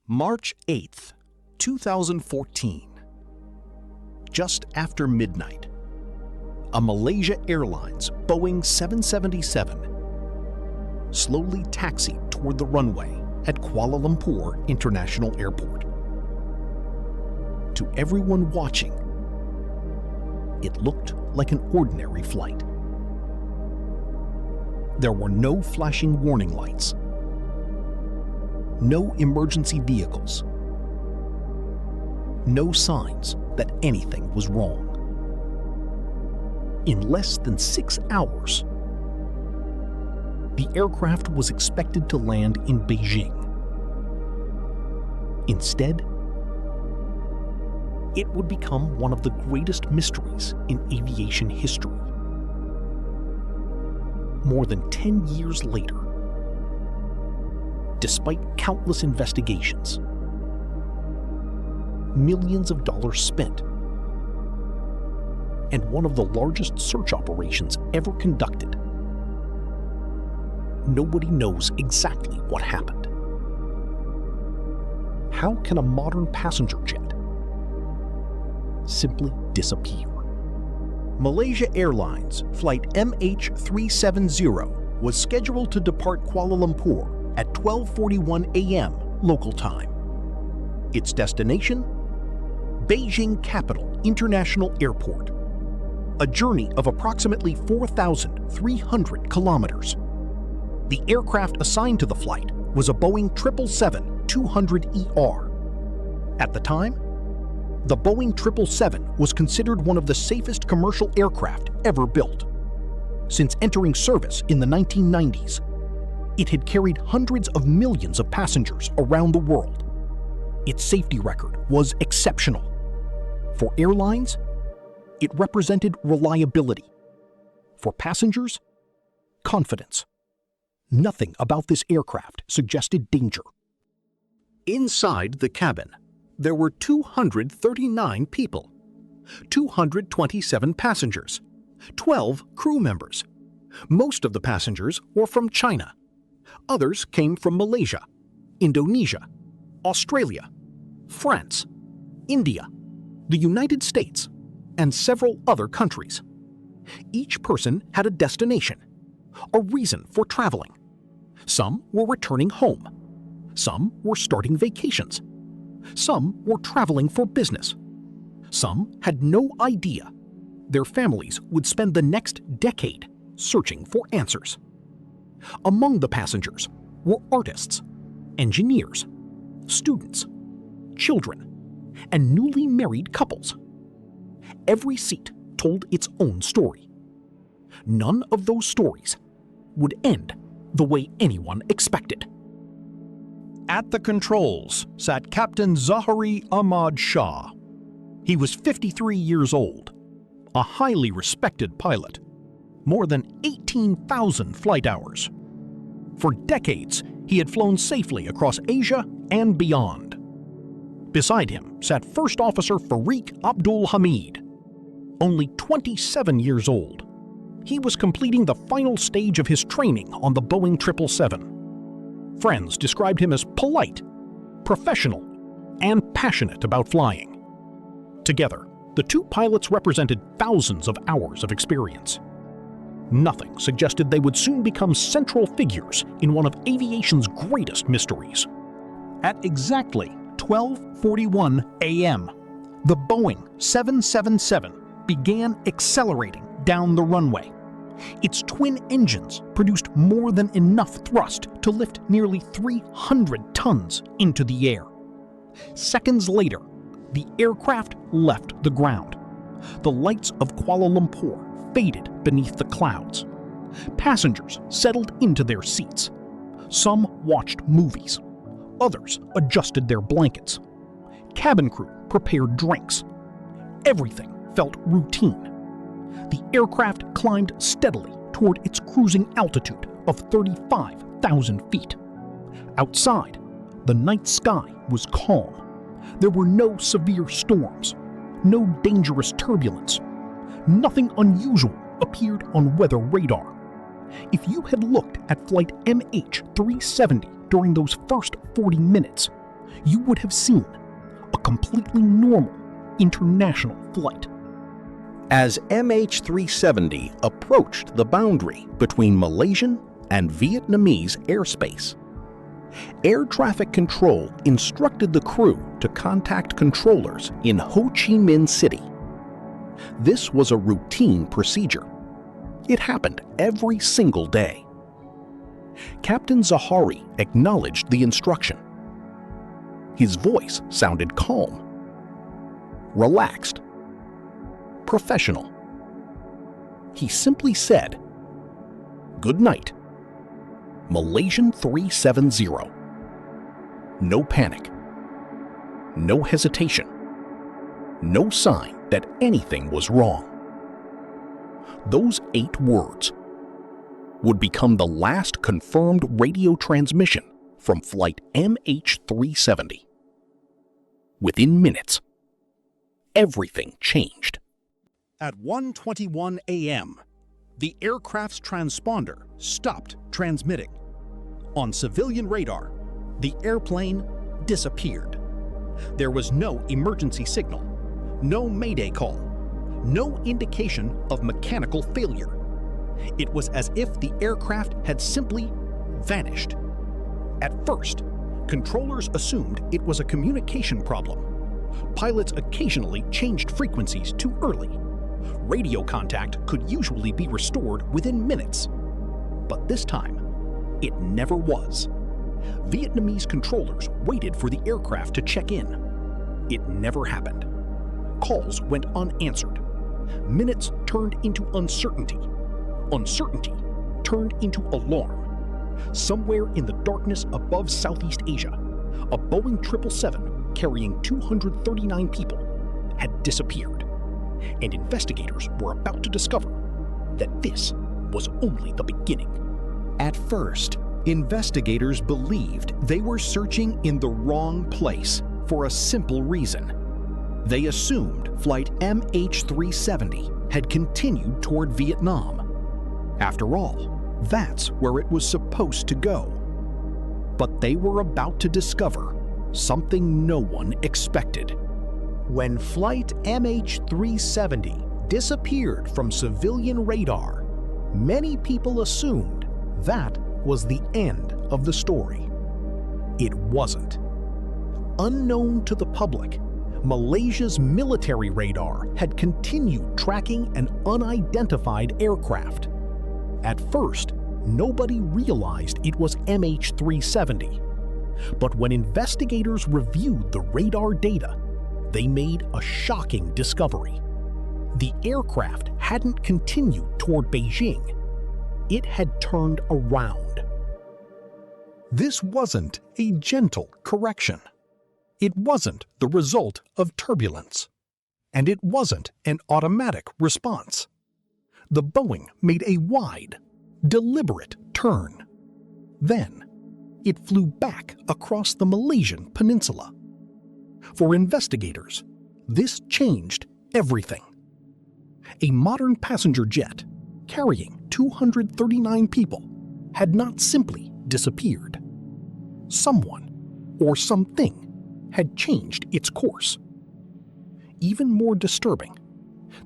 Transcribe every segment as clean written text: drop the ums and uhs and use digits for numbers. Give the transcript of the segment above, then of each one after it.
March 8th, 2014. Just after midnight, a Malaysia Airlines Boeing 777 slowly taxied toward the runway at Kuala Lumpur International Airport. To everyone watching, it looked like an ordinary flight. There were no flashing warning lights, no emergency vehicles, no signs that anything was wrong. In less than 6 hours, the aircraft was expected to land in Beijing. Instead, it would become one of the greatest mysteries in aviation history. More than 10 years later, despite countless investigations, millions of dollars spent, and one of the largest search operations ever conducted, nobody knows exactly what happened. How can a modern passenger jet simply disappear? Malaysia Airlines Flight MH370 was scheduled to depart Kuala Lumpur at 12:41 a.m. local time. Its destination? Beijing Capital International Airport. A journey of approximately 4,300 kilometers. The aircraft assigned to the flight was a Boeing 777-200ER. At the time, the Boeing 777 was considered one of the safest commercial aircraft ever built. Since entering service in the 1990s, it had carried hundreds of millions of passengers around the world. Its safety record was exceptional. For airlines, it represented reliability. For passengers, confidence. Nothing about this aircraft suggested danger. Inside the cabin, there were 239 people, 227 passengers, 12 crew members. Most of the passengers were from China. Others came from Malaysia, Indonesia, Australia, France, India, the United States, and several other countries. Each person had a destination, a reason for traveling. Some were returning home. Some were starting vacations. Some were traveling for business. Some had no idea their families would spend the next decade searching for answers. Among the passengers were artists, engineers, students, children, and newly married couples. Every seat told its own story. None of those stories would end the way anyone expected. At the controls sat Captain Zahari Ahmad Shah. He was 53 years old, a highly respected pilot, more than 18,000 flight hours. For decades, he had flown safely across Asia and beyond. Beside him sat First Officer Farik Abdul Hamid, only 27 years old. He was completing the final stage of his training on the Boeing 777. Friends described him as polite, professional, and passionate about flying. Together, the two pilots represented thousands of hours of experience. Nothing suggested they would soon become central figures in one of aviation's greatest mysteries. At exactly 12:41 a.m., the Boeing 777 began accelerating down the runway. Its twin engines produced more than enough thrust to lift nearly 300 tons into the air. Seconds later, the aircraft left the ground. The lights of Kuala Lumpur faded beneath the clouds. Passengers settled into their seats. Some watched movies. Others adjusted their blankets. Cabin crew prepared drinks. Everything felt routine. The aircraft climbed steadily toward its cruising altitude of 35,000 feet. Outside, the night sky was calm. There were no severe storms, no dangerous turbulence. Nothing unusual appeared on weather radar. If you had looked at Flight MH370 during those first 40 minutes, you would have seen a completely normal international flight. As MH370 approached the boundary between Malaysian and Vietnamese airspace, air traffic control instructed the crew to contact controllers in Ho Chi Minh City. This was a routine procedure. It happened every single day. Captain Zahari acknowledged the instruction. His voice sounded calm, relaxed, professional. He simply said, "Good night, Malaysian 370. No panic, no hesitation, no sign that anything was wrong." Those 8 words would become the last confirmed radio transmission from flight MH370. Within minutes, everything changed. At 1:21 a.m., the aircraft's transponder stopped transmitting. On civilian radar, the airplane disappeared. There was no emergency signal, no mayday call, no indication of mechanical failure. It was as if the aircraft had simply vanished. At first, controllers assumed it was a communication problem. Pilots occasionally changed frequencies too early. Radio contact could usually be restored within minutes. But this time, it never was. Vietnamese controllers waited for the aircraft to check in. It never happened. Calls went unanswered. Minutes turned into uncertainty. Uncertainty turned into alarm. Somewhere in the darkness above Southeast Asia, a Boeing 777 carrying 239 people had disappeared. And investigators were about to discover that this was only the beginning. At first, investigators believed they were searching in the wrong place for a simple reason. They assumed flight MH370 had continued toward Vietnam. After all, that's where it was supposed to go. But they were about to discover something no one expected. When flight MH370 disappeared from civilian radar, many people assumed that was the end of the story. It wasn't. Unknown to the public, Malaysia's military radar had continued tracking an unidentified aircraft. At first, nobody realized it was MH370. But when investigators reviewed the radar data, they made a shocking discovery. The aircraft hadn't continued toward Beijing. It had turned around. This wasn't a gentle correction. It wasn't the result of turbulence. And it wasn't an automatic response. The Boeing made a wide, deliberate turn. Then, it flew back across the Malaysian peninsula. For investigators, this changed everything. A modern passenger jet carrying 239 people had not simply disappeared. Someone or something had changed its course. Even more disturbing,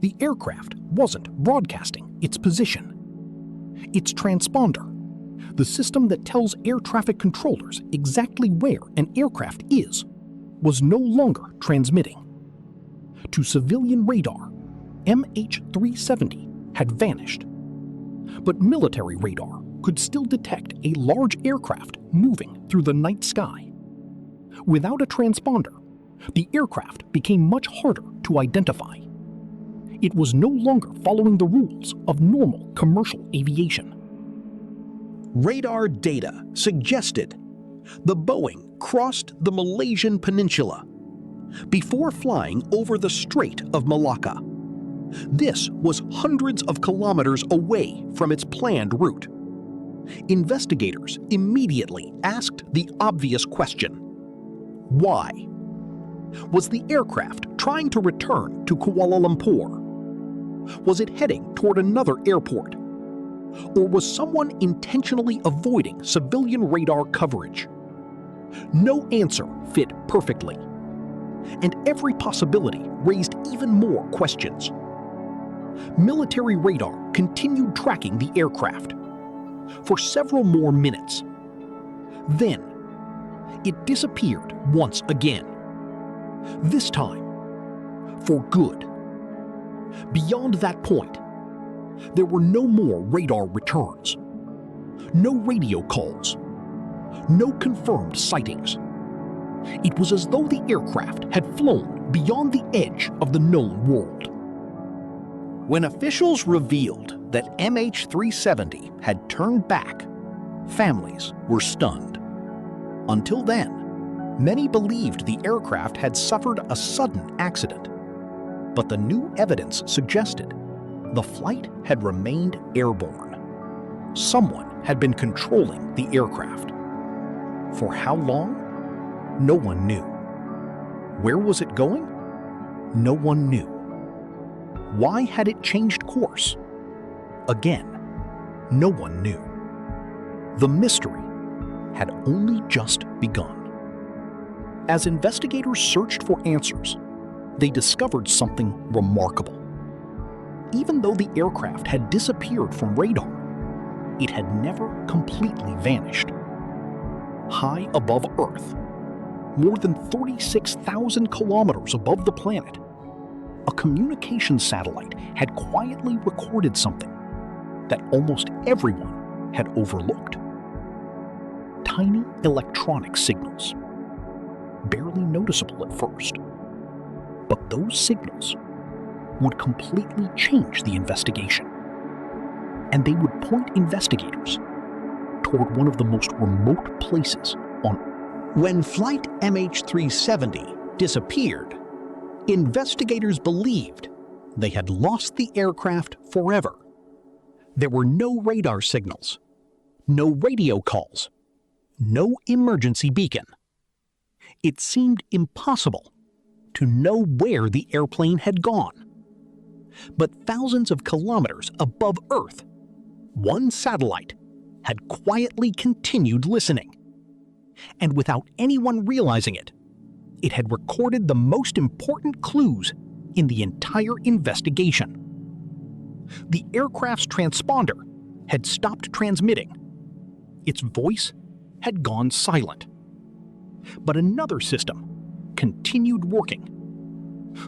the aircraft wasn't broadcasting its position. Its transponder, the system that tells air traffic controllers exactly where an aircraft is, was no longer transmitting. To civilian radar, MH370 had vanished. But military radar could still detect a large aircraft moving through the night sky. Without a transponder, the aircraft became much harder to identify. It was no longer following the rules of normal commercial aviation. Radar data suggested the Boeing crossed the Malaysian peninsula before flying over the Strait of Malacca. This was hundreds of kilometers away from its planned route. Investigators immediately asked the obvious question: why? Was the aircraft trying to return to Kuala Lumpur? Was it heading toward another airport? Or was someone intentionally avoiding civilian radar coverage? No answer fit perfectly, and every possibility raised even more questions. Military radar continued tracking the aircraft for several more minutes. Then, it disappeared once again. This time, for good. Beyond that point, there were no more radar returns, no radio calls, no confirmed sightings. It was as though the aircraft had flown beyond the edge of the known world. When officials revealed that MH370 had turned back, families were stunned. Until then, many believed the aircraft had suffered a sudden accident. But the new evidence suggested the flight had remained airborne. Someone had been controlling the aircraft. For how long? No one knew. Where was it going? No one knew. Why had it changed course? Again, no one knew. The mystery had only just begun. As investigators searched for answers, they discovered something remarkable. Even though the aircraft had disappeared from radar, it had never completely vanished. High above Earth, more than 36,000 kilometers above the planet, a communication satellite had quietly recorded something that almost everyone had overlooked. Tiny electronic signals, barely noticeable at first. But those signals would completely change the investigation. And they would point investigators toward one of the most remote places on Earth. When Flight MH370 disappeared, investigators believed they had lost the aircraft forever. There were no radar signals, no radio calls, no emergency beacon. It seemed impossible to know where the airplane had gone. But thousands of kilometers above Earth, one satellite had quietly continued listening. And without anyone realizing it, it had recorded the most important clues in the entire investigation. The aircraft's transponder had stopped transmitting. Its voice had gone silent. But another system continued working.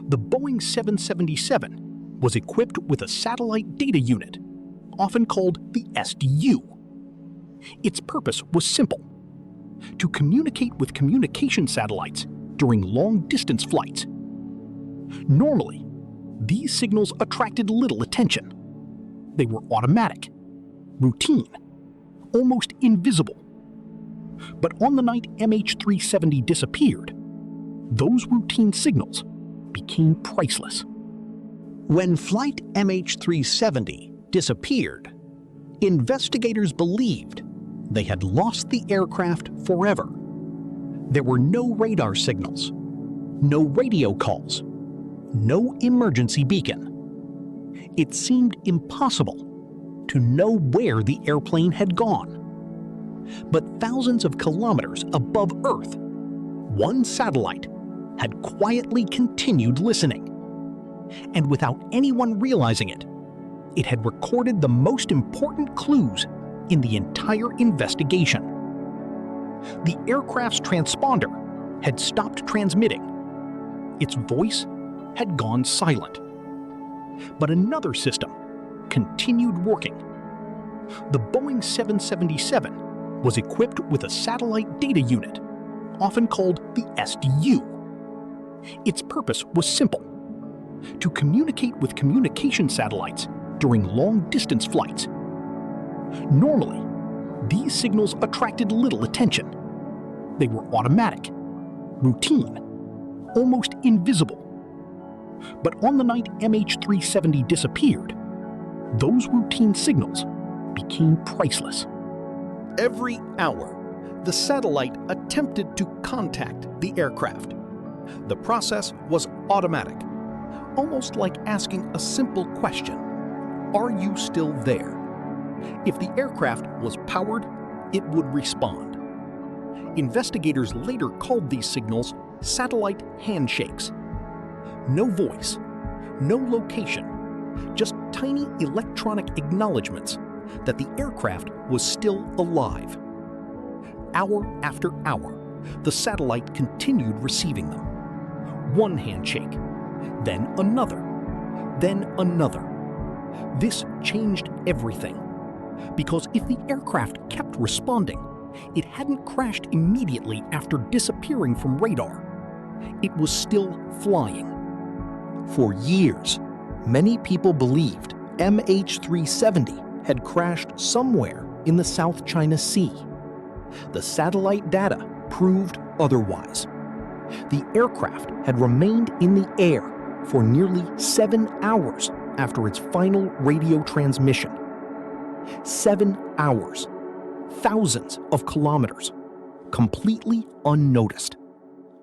The Boeing 777 was equipped with a satellite data unit, often called the SDU. Its purpose was simple: to communicate with communication satellites during long-distance flights. Normally, these signals attracted little attention. They were automatic, routine, almost invisible. But on the night MH370 disappeared, those routine signals became priceless. When Flight MH370 disappeared, investigators believed they had lost the aircraft forever. There were no radar signals, no radio calls, no emergency beacon. It seemed impossible to know where the airplane had gone. But thousands of kilometers above Earth, one satellite had quietly continued listening. And without anyone realizing it, it had recorded the most important clues in the entire investigation. The aircraft's transponder had stopped transmitting. Its voice had gone silent. But another system continued working. The Boeing 777 was equipped with a satellite data unit, often called the SDU. Its purpose was simple: to communicate with communication satellites during long-distance flights. Normally, these signals attracted little attention. They were automatic, routine, almost invisible. But on the night MH370 disappeared, those routine signals became priceless. Every hour, the satellite attempted to contact the aircraft. The process was automatic, almost like asking a simple question: are you still there? If the aircraft was powered, it would respond. Investigators later called these signals satellite handshakes. No voice, no location, just tiny electronic acknowledgments that the aircraft was still alive. Hour after hour, the satellite continued receiving them. One handshake, then another, then another. This changed everything, because if the aircraft kept responding, it hadn't crashed immediately after disappearing from radar. It was still flying. For years, many people believed MH370 had crashed somewhere in the South China Sea. The satellite data proved otherwise. The aircraft had remained in the air for nearly 7 hours after its final radio transmission. 7 hours, thousands of kilometers, completely unnoticed,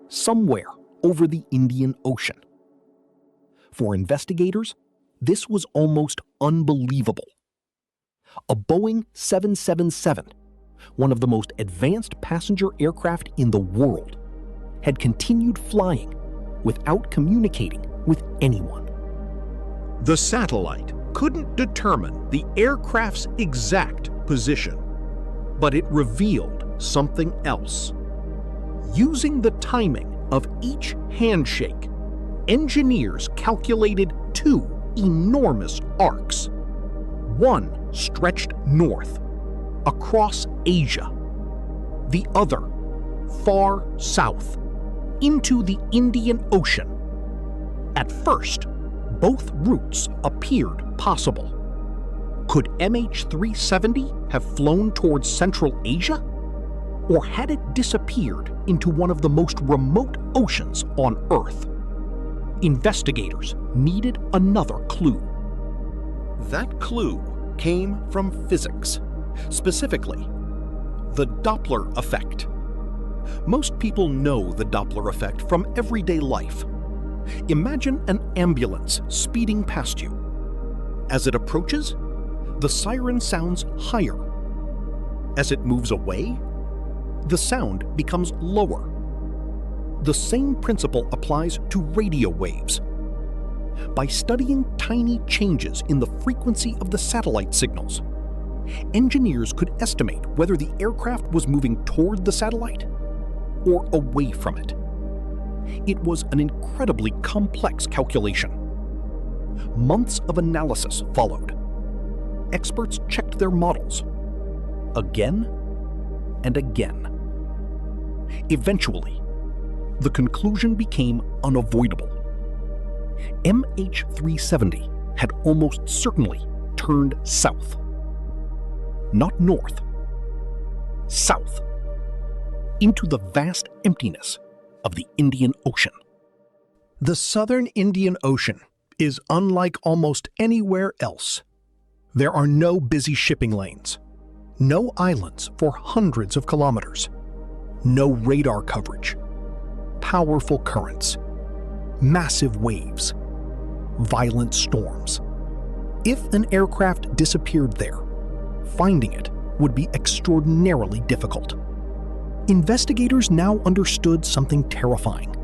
somewhere over the Indian Ocean. For investigators, this was almost unbelievable. A Boeing 777, one of the most advanced passenger aircraft in the world, had continued flying without communicating with anyone. The satellite couldn't determine the aircraft's exact position, but it revealed something else. Using the timing of each handshake, engineers calculated two enormous arcs. One stretched north, across Asia. The other, far south, into the Indian Ocean. At first, both routes appeared possible. Could MH370 have flown towards Central Asia? Or had it disappeared into one of the most remote oceans on Earth? Investigators needed another clue. That clue came from physics, specifically the Doppler effect. Most people know the Doppler effect from everyday life. Imagine an ambulance speeding past you. As it approaches, the siren sounds higher. As it moves away, the sound becomes lower. The same principle applies to radio waves. By studying tiny changes in the frequency of the satellite signals, engineers could estimate whether the aircraft was moving toward the satellite or away from it. It was an incredibly complex calculation. Months of analysis followed. Experts checked their models again and again. Eventually, the conclusion became unavoidable. MH370 had almost certainly turned south. Not north, south, into the vast emptiness of the Indian Ocean. The southern Indian Ocean is unlike almost anywhere else. There are no busy shipping lanes, no islands for hundreds of kilometers, no radar coverage, powerful currents, massive waves, violent storms. If an aircraft disappeared there, finding it would be extraordinarily difficult. Investigators now understood something terrifying.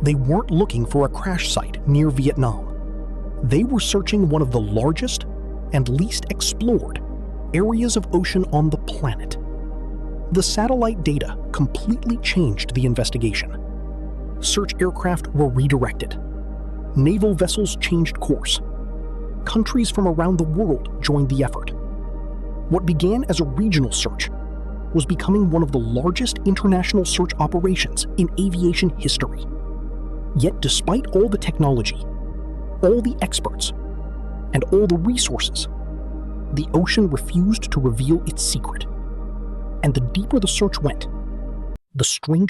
They weren't looking for a crash site near Vietnam. They were searching one of the largest and least explored areas of ocean on the planet. The satellite data completely changed the investigation. Search aircraft were redirected. Naval vessels changed course. Countries from around the world joined the effort. What began as a regional search was becoming one of the largest international search operations in aviation history. Yet despite all the technology, all the experts, and all the resources, the ocean refused to reveal its secret. And the deeper the search went, the stranger